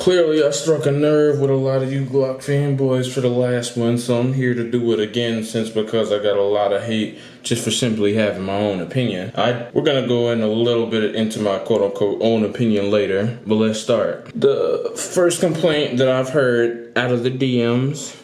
Clearly, I struck a nerve with a lot of you Glock fanboys for the last one, so I'm here to do it again because I got a lot of hate just for simply having my own opinion. We're gonna go in a little bit into my quote-unquote own opinion later, but let's start. The first complaint that I've heard out of the DMs,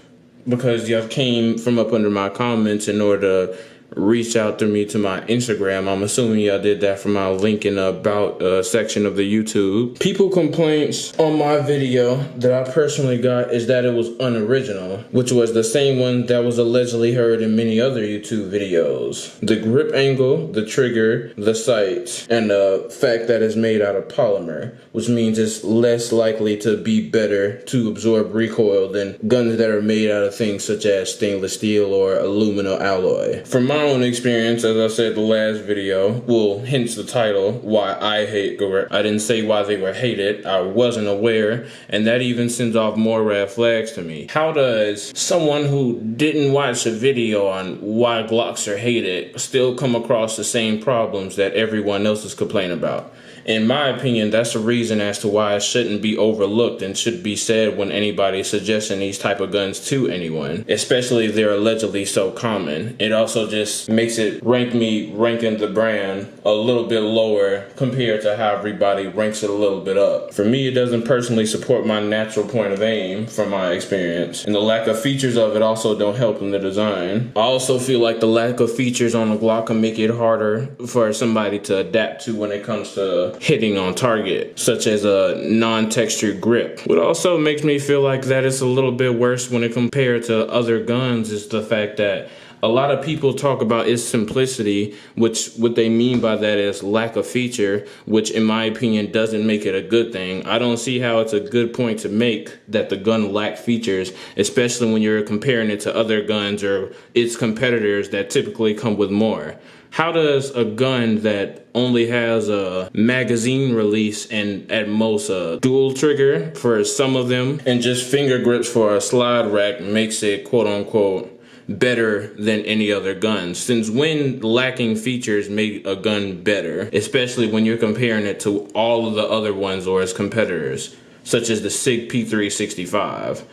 because y'all came from up under my comments in order to reach out to me to my Instagram. I'm assuming y'all did that from my link in the about section of the YouTube. People complaints on my video that I personally got is that it was unoriginal, which was the same one that was allegedly heard in many other YouTube videos. The grip angle, the trigger, the sights, and the fact that it's made out of polymer, which means it's less likely to be better to absorb recoil than guns that are made out of things such as stainless steel or aluminum alloy. From my own experience, as I said the last video, well, hence the title, why I hate grip. I didn't say why they were hated. I wasn't aware, and that even sends off more red flags to me. How does someone who didn't watch a video on why Glocks are hated still come across the same problems that everyone else is complaining about? In my opinion, that's a reason as to why it shouldn't be overlooked and should be said when anybody's suggesting these type of guns to anyone, especially if they're allegedly so common. It also just makes it ranking the brand a little bit lower compared to how everybody ranks it a little bit up. For me, it doesn't personally support my natural point of aim from my experience, and the lack of features of it also don't help in the design. I also feel like the lack of features on the Glock can make it harder for somebody to adapt to when it comes to hitting on target, such as a non-textured grip. What also makes me feel like that it's a little bit worse when it compared to other guns is the fact that a lot of people talk about its simplicity, which what they mean by that is lack of feature, which in my opinion doesn't make it a good thing. I don't see how it's a good point to make that the gun lack features, especially when you're comparing it to other guns or its competitors that typically come with more. How does a gun that only has a magazine release and at most a dual trigger for some of them and just finger grips for a slide rack makes it quote unquote better than any other gun? Since when lacking features make a gun better, especially when you're comparing it to all of the other ones or its competitors, such as the SIG P365,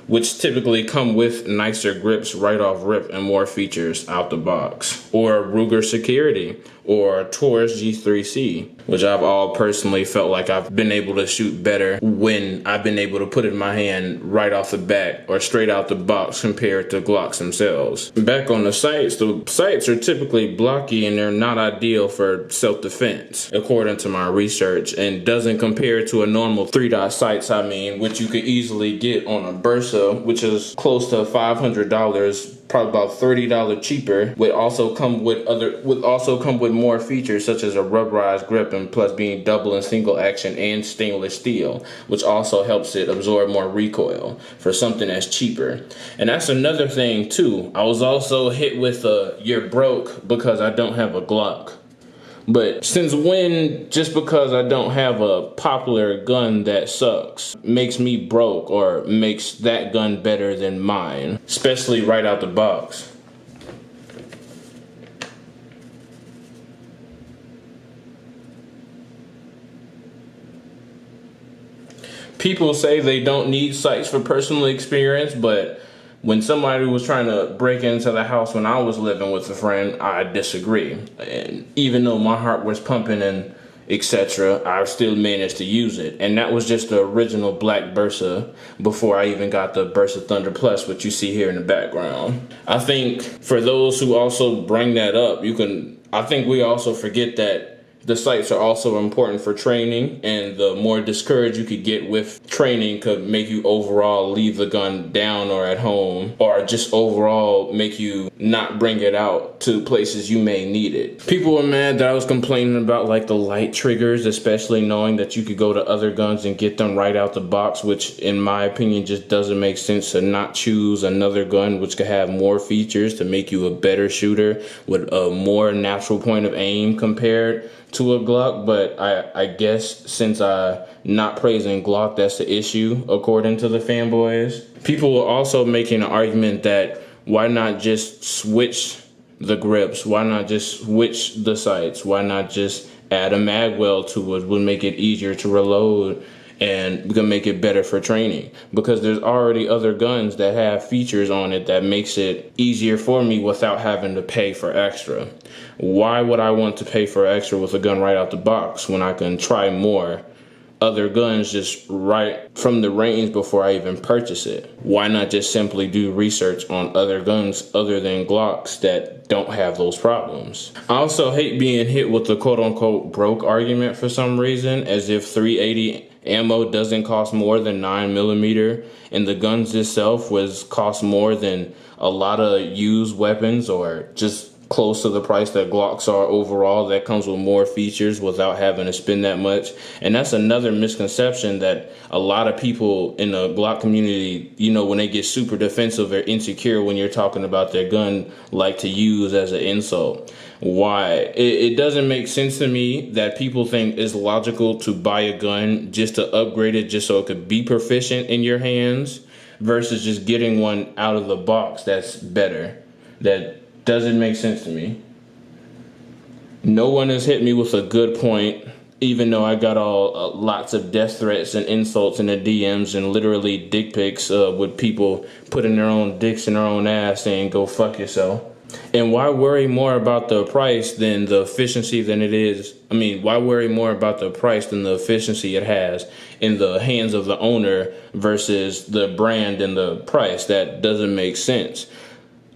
which typically come with nicer grips right off rip and more features out the box, or Ruger Security, or Taurus G3C, which I've all personally felt like I've been able to shoot better when I've been able to put it in my hand right off the bat or straight out the box compared to Glocks themselves. Back on the sights are typically blocky and they're not ideal for self-defense, according to my research, and doesn't compare to a normal 3-dot sights, which you could easily get on a Bursa, which is close to $500, probably about $30 cheaper, would also come with more features such as a rubberized grip and plus being double and single action and stainless steel, which also helps it absorb more recoil for something that's cheaper. And that's another thing too. I was also hit with you're broke because I don't have a Glock. But since when just because I don't have a popular gun that sucks makes me broke or makes that gun better than mine, especially right out the box? People say they don't need sights for personal experience, but when somebody was trying to break into the house when I was living with a friend, I disagree. And even though my heart was pumping and etc., I still managed to use it. And that was just the original black Bursa before I even got the Bursa Thunder Plus, which you see here in the background. I think for those who also bring that up, I think we also forget that the sights are also important for training, and the more discouraged you could get with training could make you overall leave the gun down or at home, or just overall make you not bring it out to places you may need it. People were mad that I was complaining about like the light triggers, especially knowing that you could go to other guns and get them right out the box, which in my opinion just doesn't make sense to not choose another gun which could have more features to make you a better shooter with a more natural point of aim compared to a Glock. But I guess since I'm not praising Glock, that's the issue according to the fanboys. People were also making an argument that why not just switch the grips? Why not just switch the sights? Why not just add a mag well to it? Would make it easier to reload and we can make it better for training, because there's already other guns that have features on it that makes it easier for me without having to pay for extra. Why would I want to pay for extra with a gun right out the box when I can try more other guns just right from the range before I even purchase it? Why not just simply do research on other guns other than Glocks that don't have those problems? I also hate being hit with the quote unquote broke argument for some reason, as if 380 ammo doesn't cost more than 9mm, and the guns itself cost more than a lot of used weapons, or just close to the price that Glocks are overall, that comes with more features without having to spend that much. And that's another misconception that a lot of people in the Glock community, when they get super defensive or insecure when you're talking about their gun, like to use as an insult. Why? It doesn't make sense to me that people think it's logical to buy a gun just to upgrade it just so it could be proficient in your hands, versus just getting one out of the box that's better. That doesn't make sense to me. No one has hit me with a good point, even though I got lots of death threats and insults in the DMs and literally dick pics with people putting their own dicks in their own ass saying, go fuck yourself. And why worry more about the price than the efficiency why worry more about the price than the efficiency it has in the hands of the owner versus the brand and the price? That doesn't make sense.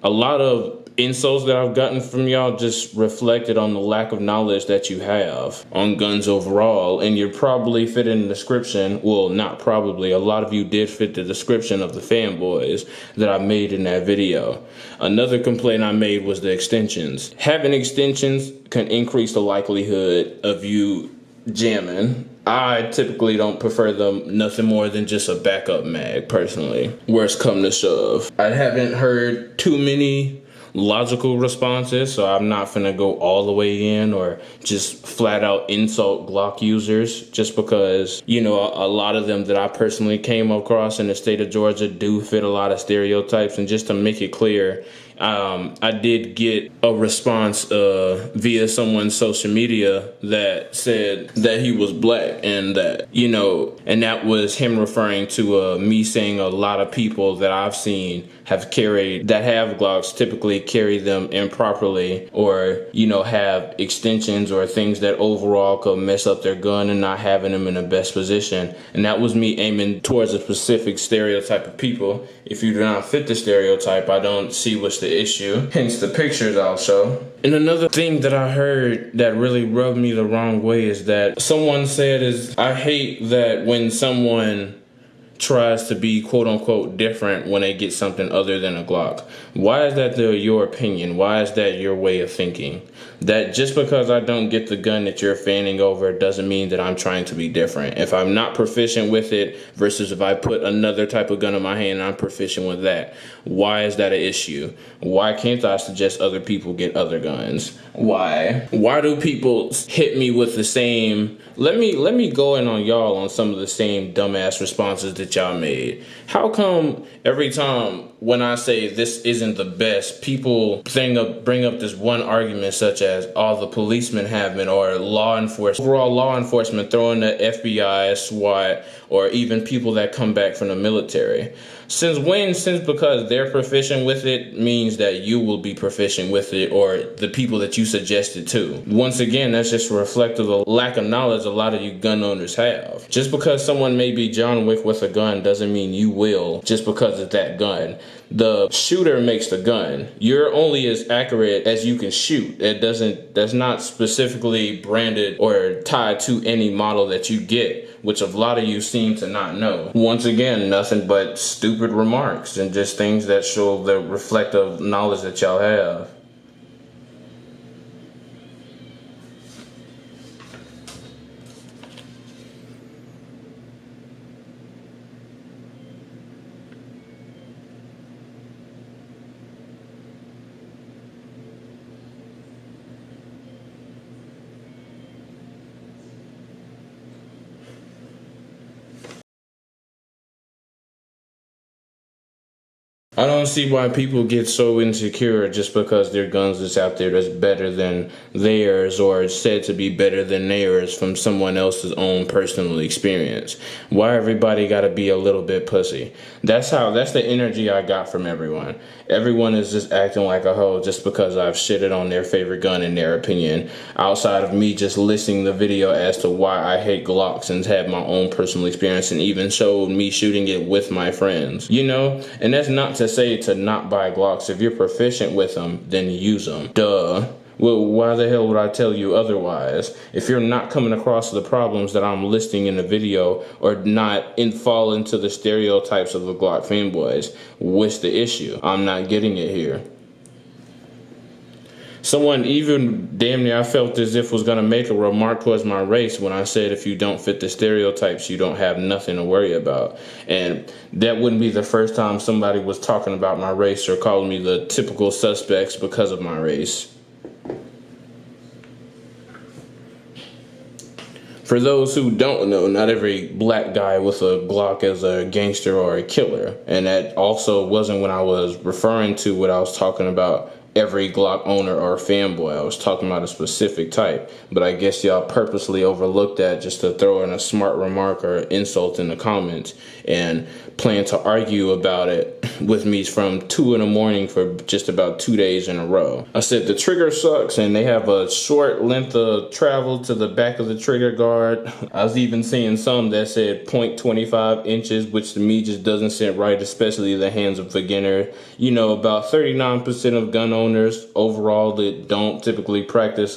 A lot of insults that I've gotten from y'all just reflected on the lack of knowledge that you have on guns overall, and you're probably fit in the description. Well, not probably, a lot of you did fit the description of the Fanboys that I made in that video. Another complaint I made was the extensions. Having extensions can increase the likelihood of you jamming. I typically don't prefer them nothing more than just a backup mag, personally, worst come to shove. I haven't heard too many logical responses, so I'm not finna go all the way in or just flat out insult Glock users, just because, a lot of them that I personally came across in the state of Georgia do fit a lot of stereotypes. And just to make it clear, I did get a response via someone's social media that said that he was black, and that, and that was him referring to me saying a lot of people that I've seen have Glocks typically carry them improperly, or, have extensions or things that overall could mess up their gun and not having them in the best position. And that was me aiming towards a specific stereotype of people. If you do not fit the stereotype, I don't see what's the issue. Hence the pictures I'll show. And another thing that I heard that really rubbed me the wrong way is that someone said I hate that when someone tries to be quote unquote different when they get something other than a Glock. Why is that your opinion? Why is that your way of thinking? That just because I don't get the gun that you're fanning over doesn't mean that I'm trying to be different. If I'm not proficient with it versus if I put another type of gun in my hand and I'm proficient with that, why is that an issue? Why can't I suggest other people get other guns? Why do people hit me with the same? Let me go in on y'all on some of the same dumbass responses that y'all made. How come every time when I say this isn't the best, people bring up this one argument such as, the policemen have been, or overall law enforcement, throwing the FBI, SWAT, or even people that come back from the military. Since because they're proficient with it means that you will be proficient with it, or the people that you suggested to. Once again, that's just reflective of the lack of knowledge a lot of you gun owners have. Just because someone may be John Wick with a gun doesn't mean you will, just because of that gun. The shooter makes the gun. You're only as accurate as you can shoot. That's not specifically branded or tied to any model that you get, which a lot of you seem to not know. Once again, nothing but stupid remarks and just things that show the reflective knowledge that y'all have. I don't see why people get so insecure just because their guns is out there that's better than theirs or is said to be better than theirs from someone else's own personal experience. Why everybody gotta be a little bit pussy? That's the energy I got from everyone. Everyone is just acting like a hoe just because I've shitted on their favorite gun in their opinion, outside of me just listing the video as to why I hate Glocks and had my own personal experience and even showed me shooting it with my friends. You know? And that's not to say to not buy Glocks. If you're proficient with them, then use them. Duh. Well, why the hell would I tell you otherwise? If you're not coming across the problems that I'm listing in the video or not fall into the stereotypes of the Glock fanboys, what's the issue? I'm not getting it here. Someone even damn near I felt as if was going to make a remark towards my race when I said if you don't fit the stereotypes, you don't have nothing to worry about. And that wouldn't be the first time somebody was talking about my race or calling me the typical suspects because of my race. For those who don't know, not every black guy with a Glock is a gangster or a killer. And that also wasn't when I was referring to what I was talking about every Glock owner or fanboy. I was talking about a specific type, but I guess y'all purposely overlooked that just to throw in a smart remark or insult in the comments and plan to argue about it with me from 2 in the morning for just about 2 days in a row. I said the trigger sucks and they have a short length of travel to the back of the trigger guard. I was even seeing some that said 0.25 inches, which to me just doesn't sit right, especially in the hands of beginner. You know, about 39% of gun owners overall that don't typically practice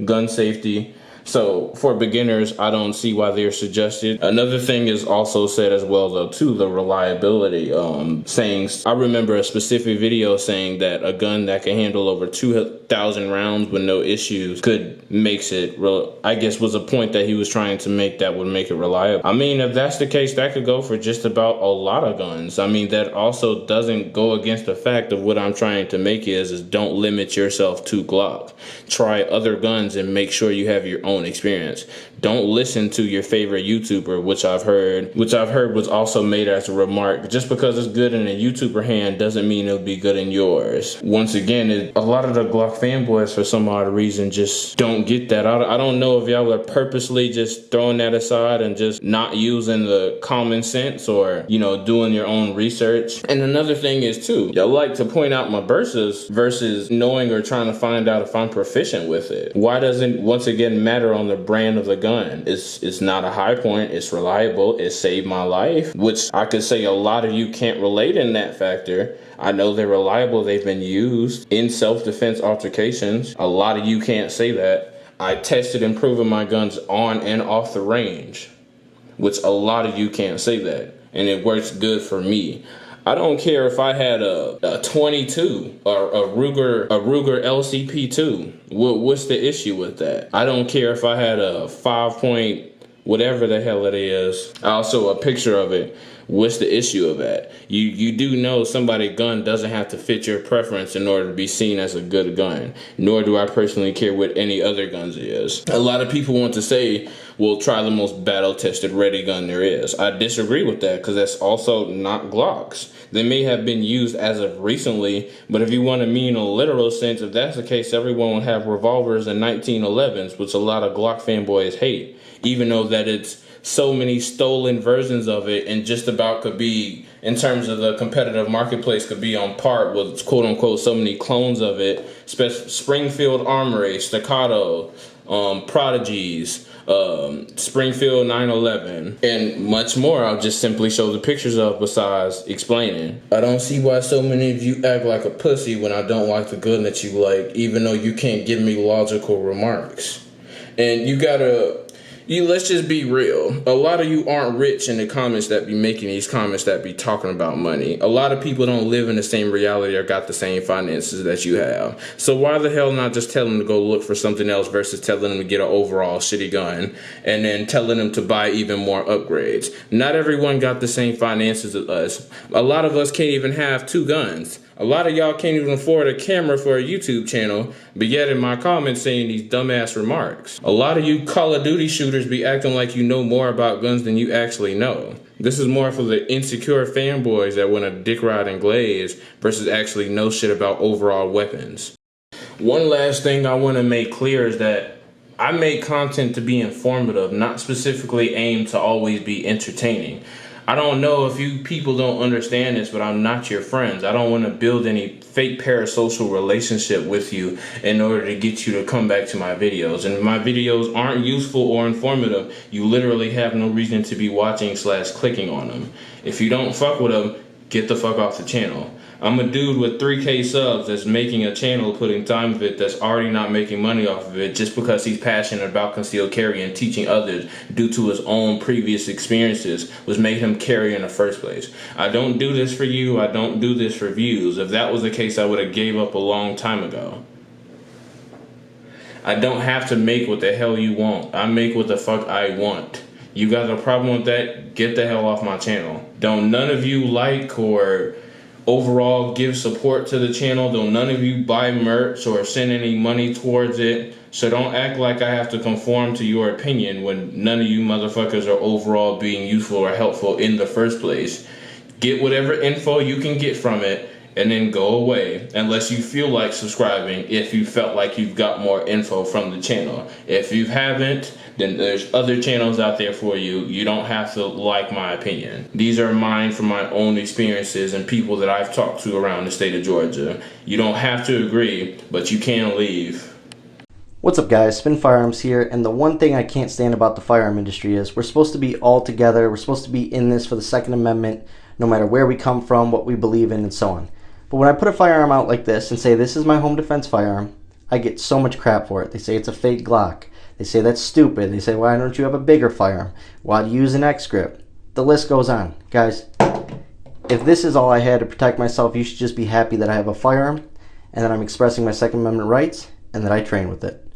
gun safety. So for beginners, I don't see why they're suggested. Another thing is also said as well though too, the reliability. I remember a specific video saying that a gun that can handle over 2,000 rounds with no issues makes it real. I guess was a point that he was trying to make that would make it reliable. I mean, if that's the case, that could go for just about a lot of guns. I mean, that also doesn't go against the fact of what I'm trying to make is don't limit yourself to Glock. Try other guns and make sure you have your own experience. Don't listen to your favorite YouTuber, which I've heard was also made as a remark. Just because it's good in a YouTuber hand doesn't mean it'll be good in yours. Once again, a lot of the Glock fanboys for some odd reason just don't get that. I don't know if y'all are purposely just throwing that aside and just not using the common sense or, you know, doing your own research. And another thing is too, y'all like to point out my versus knowing or trying to find out if I'm proficient with it. Why doesn't once again matter on the brand of the gun? It's not a high point, it's reliable, it saved my life, which I could say a lot of you can't relate in that factor. I know they're reliable, they've been used in self-defense altercations. A lot of you can't say that. I tested and proven my guns on and off the range, which a lot of you can't say that, and it works good for me. I don't care if I had a 22 or a Ruger LCP2. What's the issue with that? I don't care if I had a 5 point whatever the hell it is. Also a picture of it. What's the issue of that? You do know somebody's gun doesn't have to fit your preference in order to be seen as a good gun. Nor do I personally care what any other guns is. A lot of people want to say, well, try the most battle-tested ready gun there is. I disagree with that because that's also not Glocks. They may have been used as of recently, but if you want to mean a literal sense, if that's the case, everyone would have revolvers and 1911s, which a lot of Glock fanboys hate, even though that it's so many stolen versions of it and just about could be, in terms of the competitive marketplace, could be on par with quote-unquote so many clones of it. Springfield Armory, Staccato, Prodigies, Springfield 911, and much more. I'll just simply show the pictures of besides explaining. I don't see why so many of you act like a pussy when I don't like the gun that you like, even though you can't give me logical remarks. And let's just be real. A lot of you aren't rich in the comments that be making these comments that be talking about money. A lot of people don't live in the same reality or got the same finances that you have. So why the hell not just tell them to go look for something else versus telling them to get an overall shitty gun and then telling them to buy even more upgrades? Not everyone got the same finances as us. A lot of us can't even have 2 guns. A lot of y'all can't even afford a camera for a YouTube channel, but yet in my comments saying these dumbass remarks. A lot of you Call of Duty shooters be acting like you know more about guns than you actually know. This is more for the insecure fanboys that want a dick riding glaze versus actually know shit about overall weapons. One last thing I want to make clear is that I make content to be informative, not specifically aimed to always be entertaining. I don't know if you people don't understand this, but I'm not your friends. I don't want to build any fake parasocial relationship with you in order to get you to come back to my videos. And if my videos aren't useful or informative, you literally have no reason to be watching / clicking on them. If you don't fuck with them, get the fuck off the channel. I'm a dude with 3K subs that's making a channel, putting time of it, that's already not making money off of it just because he's passionate about concealed carry and teaching others due to his own previous experiences was made him carry in the first place. I don't do this for you. I don't do this for views. If that was the case, I would have gave up a long time ago. I don't have to make what the hell you want. I make what the fuck I want. You got a problem with that? Get the hell off my channel. Don't none of you like or overall give support to the channel. Don't none of you buy merch or send any money towards it. So don't act like I have to conform to your opinion when none of you motherfuckers are overall being useful or helpful in the first place. Get whatever info you can get from it and then go away unless you feel like subscribing if you felt like you've got more info from the channel. If you haven't, then there's other channels out there for you. You don't have to like my opinion. These are mine from my own experiences and people that I've talked to around the state of Georgia. You don't have to agree, but you can leave. What's up guys, Spin Firearms here, and the one thing I can't stand about the firearm industry is we're supposed to be all together, we're supposed to be in this for the Second Amendment, no matter where we come from, what we believe in, and so on. But when I put a firearm out like this and say this is my home defense firearm, I get so much crap for it. They say it's a fake Glock. They say that's stupid. They say, why don't you have a bigger firearm? Why do you use an X grip? The list goes on. Guys, if this is all I had to protect myself, you should just be happy that I have a firearm and that I'm expressing my Second Amendment rights and that I train with it.